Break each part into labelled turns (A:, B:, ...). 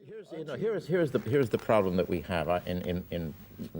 A: Here's the problem that we have in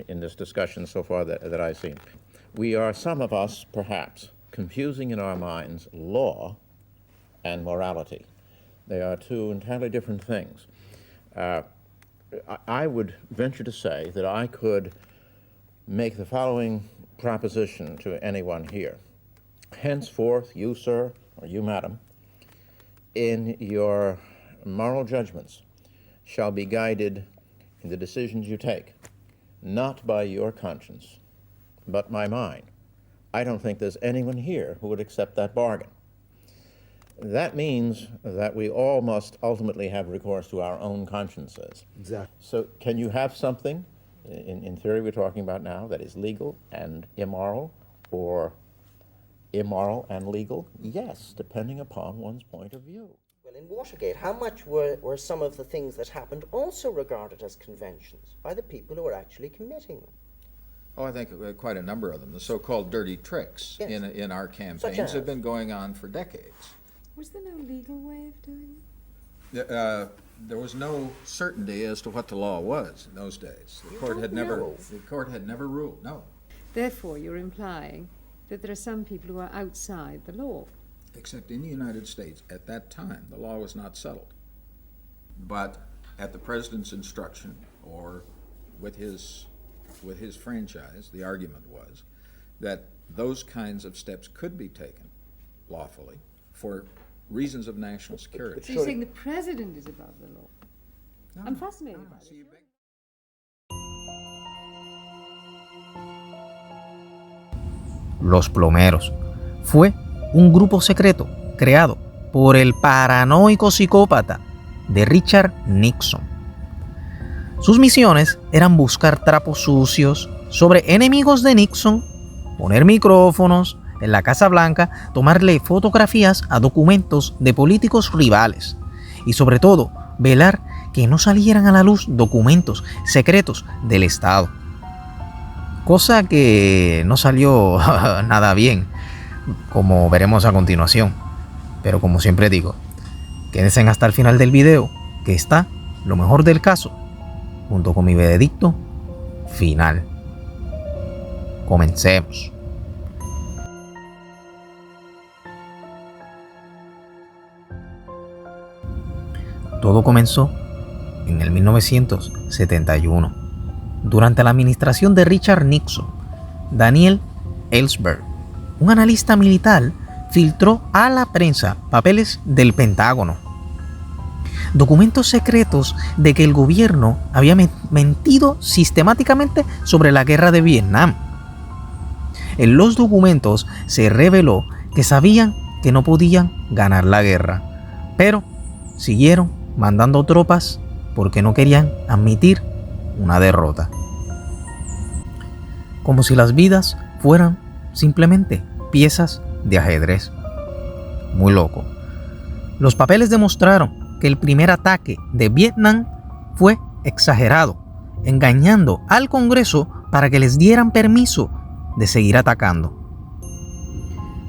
A: this discussion so far that I've seen. We are, some of us, perhaps, confusing in our minds law and morality. They are two entirely different things. I would venture to say that I could make the following proposition to anyone here. Henceforth, you, sir, or you, madam, in your moral judgments shall be guided in the decisions you take, not by your conscience, but by mine. I don't think there's anyone here who would accept that bargain. That means that we all must ultimately have recourse to our own consciences.
B: Exactly.
A: So can you have something, in theory we're talking about now, that is legal and immoral, or immoral and legal? Yes, depending upon one's point of view.
C: Well, in Watergate, how much were some of the things that happened also regarded as conventions by the people who were actually committing them?
D: Oh, I think quite a number of them. The so-called dirty tricks
C: Yes.
D: in our campaigns have been going on for decades.
E: Was there no legal way of doing it?
D: There was no certainty as to what the law was in those days. The court had never ruled. No.
E: Therefore, you're implying that there are some people who are outside the law.
D: Except in the United States, at that time, the law was not settled. But at the president's instruction, or with his franchise, the argument was that those kinds of steps could be taken lawfully for reasons of national security.
E: So you're saying the president is above the law?
D: No,
E: I'm fascinated by
D: so
E: this.
D: you beg-
F: Los Plomeros fue un grupo secreto creado por el paranoico psicópata de Richard Nixon. Sus misiones eran buscar trapos sucios sobre enemigos de Nixon, poner micrófonos en la Casa Blanca, tomarle fotografías a documentos de políticos rivales y sobre todo velar que no salieran a la luz documentos secretos del Estado. Cosa que no salió nada bien, como veremos a continuación. Pero como siempre digo, quédense hasta el final del video, que está lo mejor del caso, junto con mi veredicto final. Comencemos. Todo comenzó en el 1971, durante la administración de Richard Nixon. Daniel Ellsberg, un analista militar, filtró a la prensa papeles del Pentágono, documentos secretos de que el gobierno había mentido sistemáticamente sobre la guerra de Vietnam. En los documentos se reveló que sabían que no podían ganar la guerra, pero siguieron mandando tropas porque no querían admitir una derrota. Como si las vidas fueran simplemente piezas de ajedrez. Muy loco. Los papeles demostraron que el primer ataque de Vietnam fue exagerado, engañando al Congreso para que les dieran permiso de seguir atacando.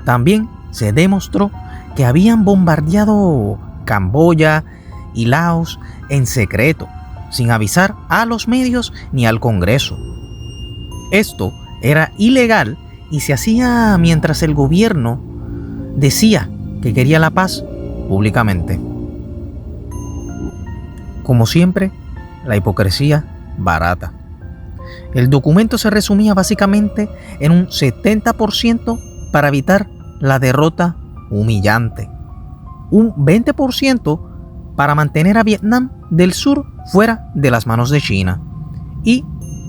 F: También se demostró que habían bombardeado Camboya y Laos en secreto, sin avisar a los medios ni al Congreso. Esto era ilegal y se hacía mientras el gobierno decía que quería la paz públicamente. Como siempre, la hipocresía barata. El documento se resumía básicamente en un 70% para evitar la derrota humillante, un 20% para mantener a Vietnam del Sur fuera de las manos de China y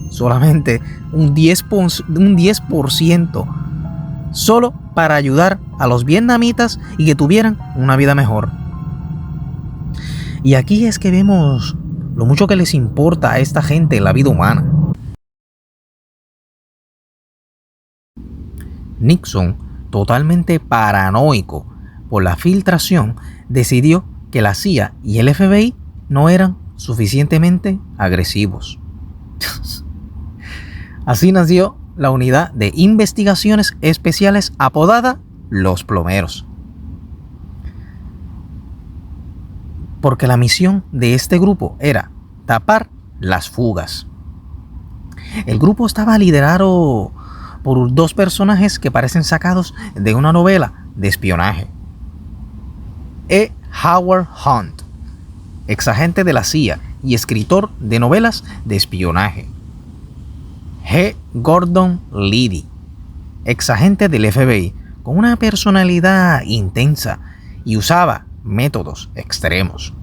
F: solamente un 10% solo para ayudar a los vietnamitas y que tuvieran una vida mejor. Y aquí es que vemos lo mucho que les importa a esta gente la vida humana. Nixon, totalmente paranoico por la filtración, decidió que la CIA y el FBI no eran suficientemente agresivos. Así nació la unidad de investigaciones especiales apodada Los Plomeros. porque la misión de este grupo era tapar las fugas. El grupo estaba liderado por dos personajes que parecen sacados de una novela de espionaje. E. Howard Hunt, exagente de la CIA y escritor de novelas de espionaje. G. Gordon Liddy, exagente del FBI con una personalidad intensa y usaba métodos extremos.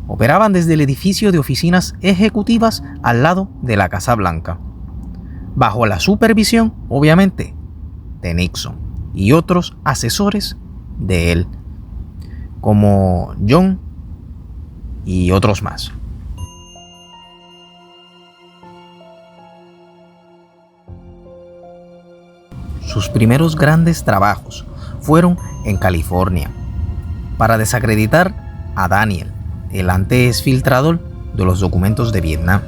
F: Operaban desde el edificio de oficinas ejecutivas al lado de la Casa Blanca, bajo la supervisión, obviamente, de Nixon y otros asesores de él, como John y otros más. Sus primeros grandes trabajos fueron en California, para desacreditar a Daniel, el antes filtrador de los documentos de Vietnam.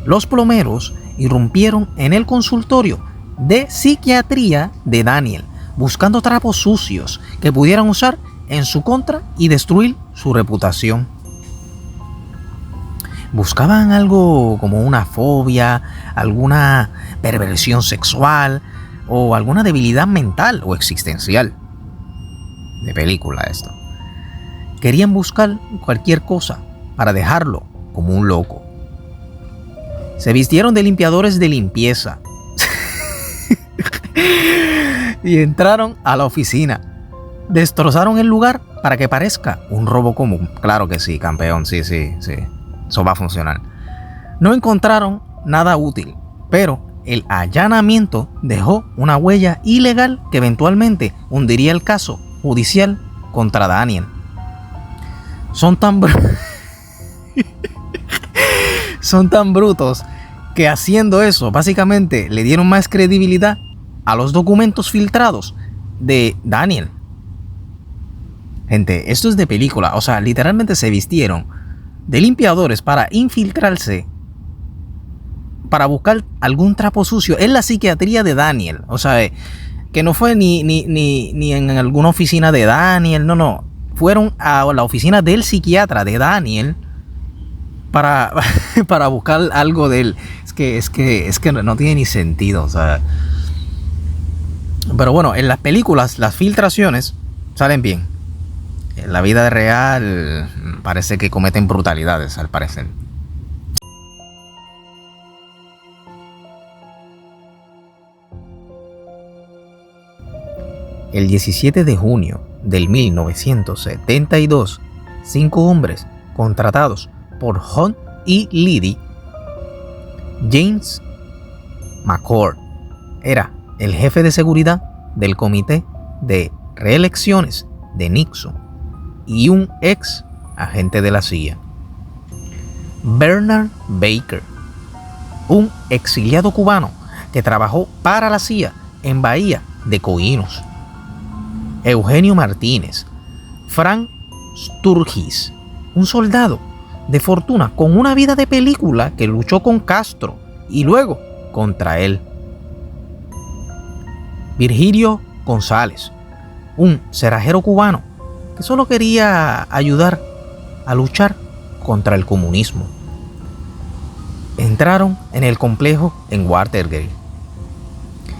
F: Los plomeros irrumpieron en el consultorio de psiquiatría de Daniel, buscando trapos sucios que pudieran usar en su contra y destruir su reputación. Buscaban algo como una fobia, alguna perversión sexual o alguna debilidad mental o existencial. De película esto. Querían buscar cualquier cosa para dejarlo como un loco. Se vistieron de limpiadores de limpieza y entraron a la oficina. Destrozaron el lugar para que parezca un robo común. Claro que sí, campeón, sí. Eso va a funcionar. No encontraron nada útil, pero el allanamiento dejó una huella ilegal que eventualmente hundiría el caso judicial contra Daniel. Son tan brutos que haciendo eso básicamente le dieron más credibilidad a los documentos filtrados de Daniel. Gente, esto es de película, o sea, literalmente se vistieron de limpiadores para infiltrarse, para buscar algún trapo sucio en la psiquiatría de Daniel. O sea, que no fue ni en alguna oficina de Daniel, no. Fueron a la oficina del psiquiatra de Daniel para buscar algo de él. Es que no tiene ni sentido, o sea. Pero bueno, en las películas las filtraciones salen bien. En la vida real parece que cometen brutalidades, al parecer. El 17 de junio del 1972, 5 hombres contratados por Hunt y Liddy. James McCord era el jefe de seguridad del comité de reelecciones de Nixon y un ex agente de la CIA. Bernard Baker, un exiliado cubano que trabajó para la CIA en Bahía de Coinos. Eugenio Martínez, Frank Sturgis, un soldado de fortuna con una vida de película que luchó con Castro y luego contra él. Virgilio González, un cerrajero cubano que solo quería ayudar a luchar contra el comunismo. Entraron en el complejo en Watergate.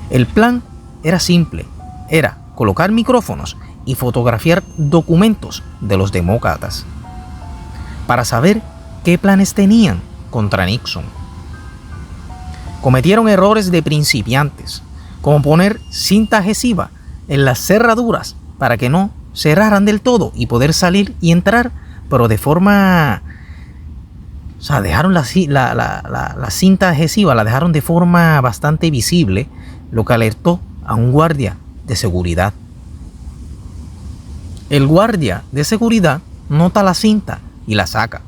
F: El plan era simple, era colocar micrófonos y fotografiar documentos de los demócratas para saber qué planes tenían contra Nixon. Cometieron errores de principiantes, como poner cinta adhesiva en las cerraduras para que no cerraran del todo y poder salir y entrar, pero de forma... O sea, dejaron la cinta adhesiva, la dejaron de forma bastante visible, lo que alertó a un guardia de seguridad. El guardia de seguridad nota la cinta y la saca.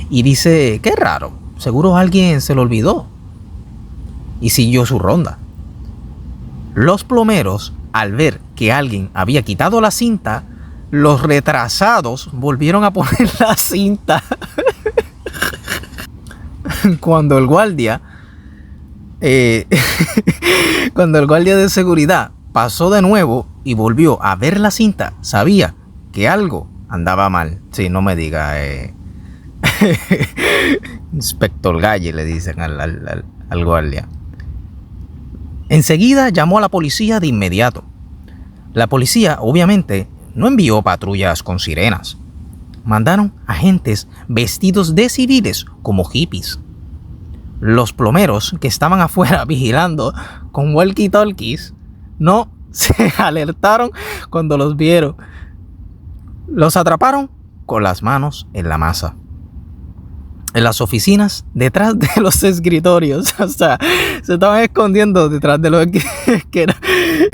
F: Y dice, qué raro, seguro alguien se lo olvidó. Y siguió su ronda. Los plomeros, al ver que alguien había quitado la cinta, los retrasados volvieron a poner la cinta. Cuando el guardia de seguridad pasó de nuevo y volvió a ver la cinta, sabía que algo andaba mal. Sí, no me diga. Inspector Galle le dicen al guardia. Enseguida llamó a la policía de inmediato. La policía, obviamente, no envió patrullas con sirenas. Mandaron agentes vestidos de civiles como hippies. Los plomeros que estaban afuera vigilando con walkie-talkies no se alertaron cuando los vieron. Los atraparon con las manos en la masa. En las oficinas, detrás de los escritorios. O sea, se estaban escondiendo detrás de los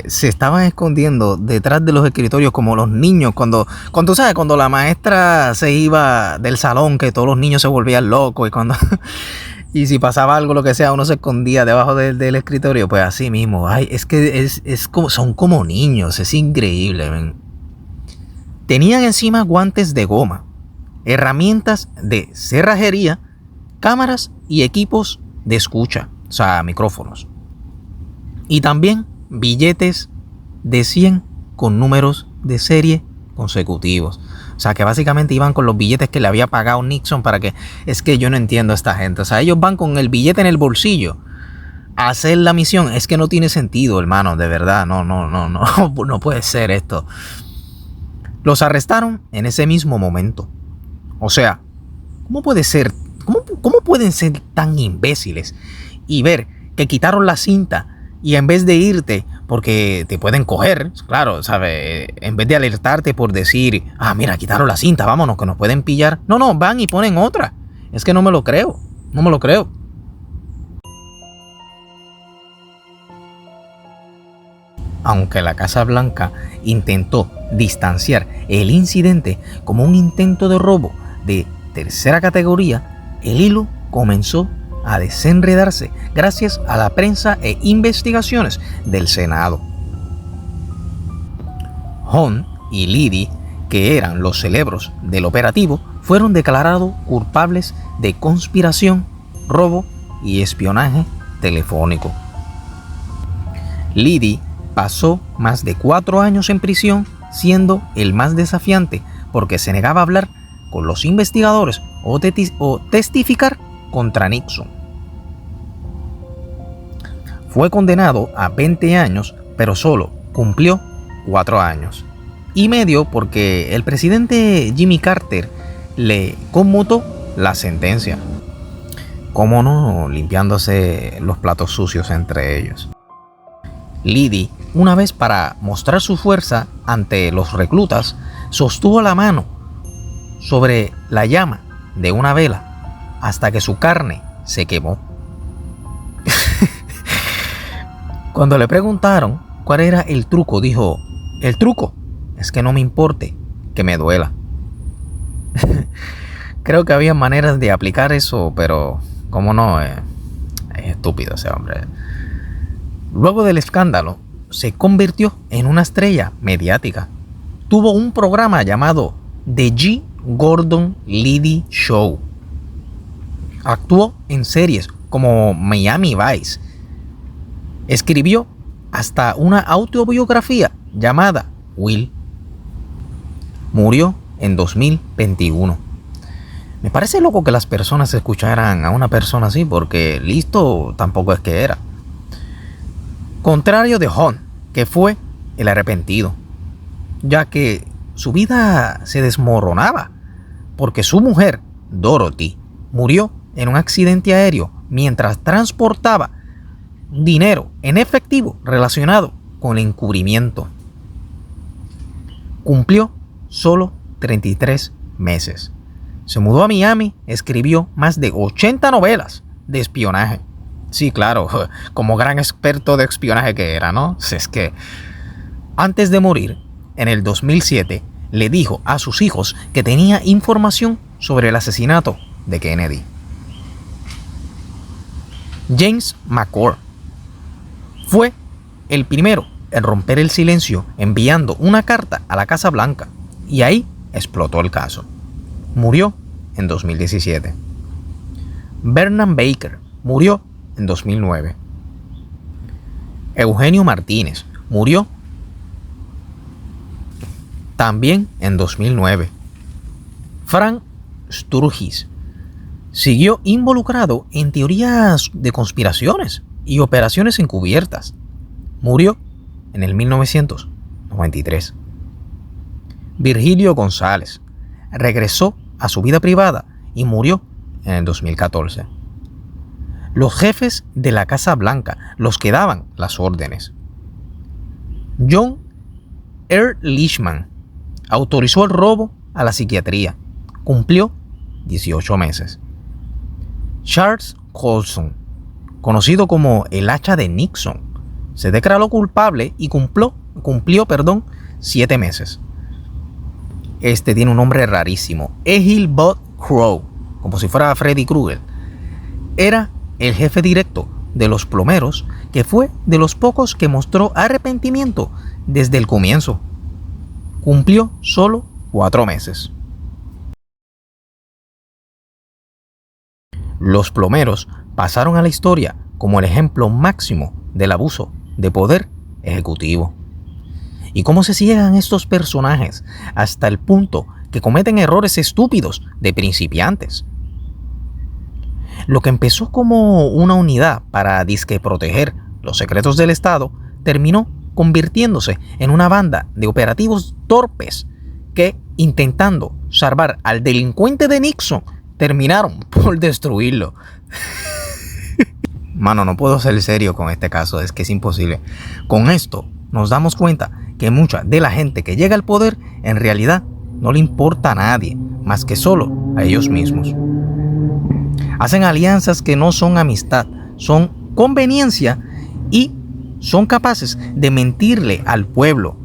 F: se estaban escondiendo detrás de los escritorios como los niños cuando ¿sabes? Cuando la maestra se iba del salón, que todos los niños se volvían locos y cuando y si pasaba algo, lo que sea, uno se escondía debajo del escritorio. Pues así mismo. Ay, es que son como niños. Es increíble, man. Tenían encima guantes de goma, herramientas de cerrajería, cámaras y equipos de escucha, o sea, micrófonos. Y también billetes de 100 con números de serie consecutivos. O sea, que básicamente iban con los billetes que le había pagado Nixon para que... Es que yo no entiendo a esta gente. O sea, ellos van con el billete en el bolsillo a hacer la misión. Es que no tiene sentido, hermano, de verdad. No puede ser esto. Los arrestaron en ese mismo momento. O sea, ¿cómo puede ser? ¿Cómo pueden ser tan imbéciles y ver que quitaron la cinta y en vez de irte, porque te pueden coger, claro, ¿sabes? En vez de alertarte por decir, mira, quitaron la cinta, vámonos, que nos pueden pillar. No, van y ponen otra. Es que no me lo creo. Aunque la Casa Blanca intentó distanciar el incidente como un intento de robo de tercera categoría, el hilo comenzó a desenredarse gracias a la prensa e investigaciones del Senado. Hunt y Liddy, que eran los cerebros del operativo, fueron declarados culpables de conspiración, robo y espionaje telefónico. Liddy pasó más de 4 años en prisión, siendo el más desafiante porque se negaba a hablar con los investigadores o testificar contra Nixon. Fue condenado a 20 años, pero solo cumplió 4 años y medio porque el presidente Jimmy Carter le conmutó la sentencia. ¿Cómo no? Limpiándose los platos sucios entre ellos. Liddy, una vez para mostrar su fuerza ante los reclutas, sostuvo la mano sobre la llama de una vela hasta que su carne se quemó. Cuando le preguntaron cuál era el truco, dijo: el truco es que no me importe que me duela. Creo que había maneras de aplicar eso, pero cómo no, es estúpido ese hombre. Luego del escándalo, se convirtió en una estrella mediática. Tuvo un programa llamado The G. Gordon Liddy Show. Actuó en series como Miami Vice. Escribió hasta una autobiografía llamada Will. Murió en 2021. Me parece loco que las personas escucharan a una persona así, porque listo tampoco es que era. Contrario de Hunt, que fue el arrepentido, ya que su vida se desmoronaba porque su mujer, Dorothy, murió en un accidente aéreo mientras transportaba dinero en efectivo relacionado con el encubrimiento. Cumplió solo 33 meses. Se mudó a Miami, escribió más de 80 novelas de espionaje. Sí, claro, como gran experto de espionaje que era, ¿no? Es que antes de morir, en el 2007, le dijo a sus hijos que tenía información sobre el asesinato de Kennedy. James McCord fue el primero en romper el silencio enviando una carta a la Casa Blanca, y ahí explotó el caso. Murió en 2017. Bernard Baker murió en 2009. Eugenio Martínez murió también en 2009. Frank Sturgis siguió involucrado en teorías de conspiraciones y operaciones encubiertas. Murió en el 1993. Virgilio González regresó a su vida privada y murió en el 2014. Los jefes de la Casa Blanca, los que daban las órdenes. John Ehrlichman autorizó el robo a la psiquiatría. Cumplió 18 meses. Charles Colson, conocido como el hacha de Nixon, se declaró culpable y cumplió 7 meses. Este tiene un nombre rarísimo, Egil Bud Crow, como si fuera Freddy Krueger. Era el jefe directo de los plomeros, que fue de los pocos que mostró arrepentimiento desde el comienzo. Cumplió solo 4 meses. Los plomeros pasaron a la historia como el ejemplo máximo del abuso de poder ejecutivo. ¿Y cómo se ciegan estos personajes hasta el punto que cometen errores estúpidos de principiantes? Lo que empezó como una unidad para disque proteger los secretos del Estado terminó convirtiéndose en una banda de operativos torpes que, intentando salvar al delincuente de Nixon, terminaron por destruirlo. Mano, no puedo ser serio con este caso, es que es imposible. Con esto nos damos cuenta que mucha de la gente que llega al poder en realidad no le importa a nadie más que solo a ellos mismos. Hacen alianzas que no son amistad, son conveniencia y son capaces de mentirle al pueblo,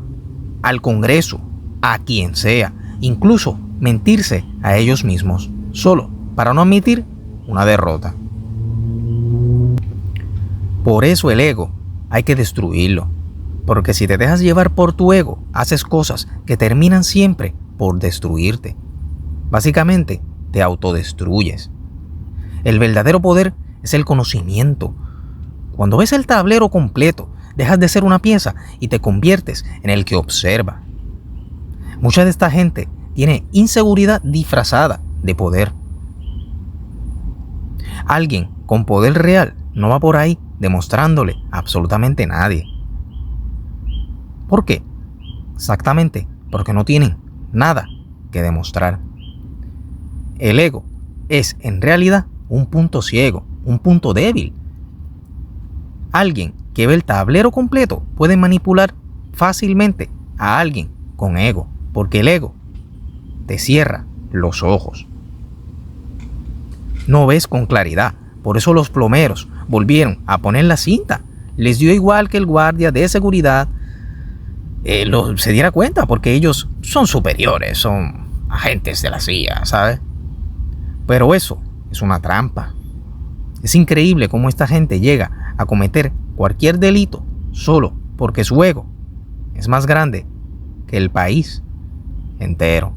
F: al Congreso, a quien sea, incluso mentirse a ellos mismos, solo para no admitir una derrota. Por eso el ego hay que destruirlo, porque si te dejas llevar por tu ego, haces cosas que terminan siempre por destruirte. Básicamente, te autodestruyes. El verdadero poder es el conocimiento. Cuando ves el tablero completo, dejas de ser una pieza y te conviertes en el que observa. Mucha de esta gente tiene inseguridad disfrazada de poder. Alguien con poder real no va por ahí demostrándole a absolutamente nadie. ¿Por qué? Exactamente porque no tienen nada que demostrar. El ego es en realidad un punto ciego, un punto débil. Alguien que ve el tablero completo puede manipular fácilmente a alguien con ego, porque el ego te cierra los ojos. No ves con claridad, por eso los plomeros volvieron a poner la cinta. Les dio igual que el guardia de seguridad se diera cuenta, porque ellos son superiores, son agentes de la CIA, ¿sabes? Pero eso es una trampa. Es increíble cómo esta gente llega a cometer cualquier delito solo porque su ego es más grande que el país entero.